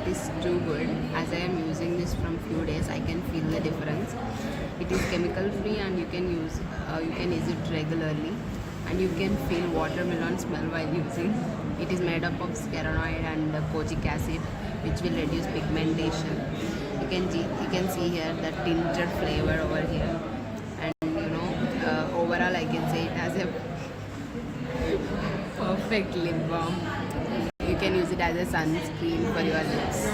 it is too good. As I am using this from few days, I can feel the difference. It is chemical free and you can use it regularly, and you can feel watermelon smell while using. It is made up of Ceramide and Kojic Acid, which will reduce pigmentation. You can see here the tinted flavor over here, and overall I can say it has a perfect lip balm. You can use it as a sunscreen for your lips.